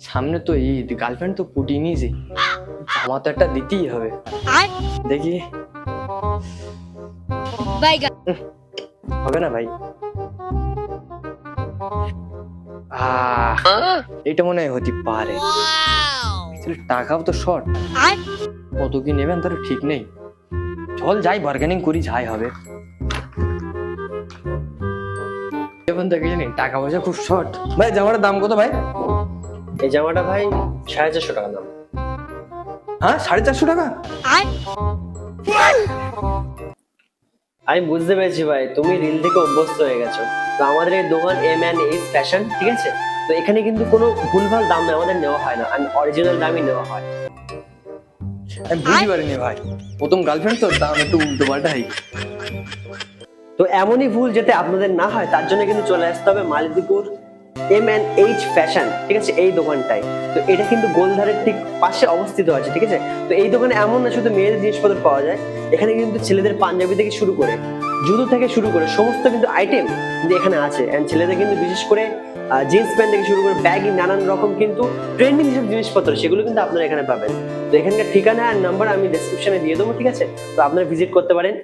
সামনে তো ঈদ, গার্লফ্রেন্ড তো পুটিয়ে নিয়েছি, জামা তো একটা দিতেই হবে। দেখি হবে না ভাই। এটা মনে হয় হতে পারে, টাকাও তো শর্ট, কত কি নেবেন তার ঠিক নেই। চল যাই, বার্গেনিং করি, যাই হবে। এখন দেখে জানি টাকা পয়সা খুব শর্ট। ভাই জামাটার দাম কত ভাই? এই জামাটা ভাই 450 টাকা দাম। হ্যাঁ 450 টাকা? আমি বুঝতে পেরেছি ভাই, তুমি রিল থেকে অভ্যস্ত হয়ে গেছো। তো আমাদের এই দোকান M&H ফ্যাশন, ঠিক আছে? তো এখানে কিন্তু কোনো ভুলভাল দাম আমাদের নেওয়া হয় না, আর অরিজিনাল দামই নেওয়া হয়। আমি বুঝতে পারিনি ভাই, প্রথম গার্লফ্রেন্ড তো দাম একটু উল্টো পাল্টা হয়। তো এমনই ভুল যাতে আপনাদের না হয় তার জন্য কিন্তু চলে আসতে হবে মালিকপুর M&H ফ্যাশন, ঠিক আছে? এই দোকানটায়। তো এটা কিন্তু গোলধারের ঠিক পাশে অবস্থিত আছে, ঠিক আছে? তো এই দোকানে এমন না শুধু মেয়েদের জিনিসপত্র পাওয়া যায়, এখানে কিন্তু ছেলেদের পাঞ্জাবি থেকে শুরু করে জুতো থেকে শুরু করে সমস্ত কিন্তু আইটেম কিন্তু এখানে আছে। এন্ড ছেলেদের কিন্তু বিশেষ করে জিন্স প্যান্ট থেকে শুরু করে ব্যাগি নানান রকম কিন্তু ট্রেন্ডিং হিসেবে জিনিসপত্র সেগুলো কিন্তু আপনারা এখানে পাবেন। তো এখানকার ঠিকানা আর নাম্বার আমি ডেসক্রিপশনে দিয়ে দেবো, ঠিক আছে? তো আপনারা ভিজিট করতে পারেন।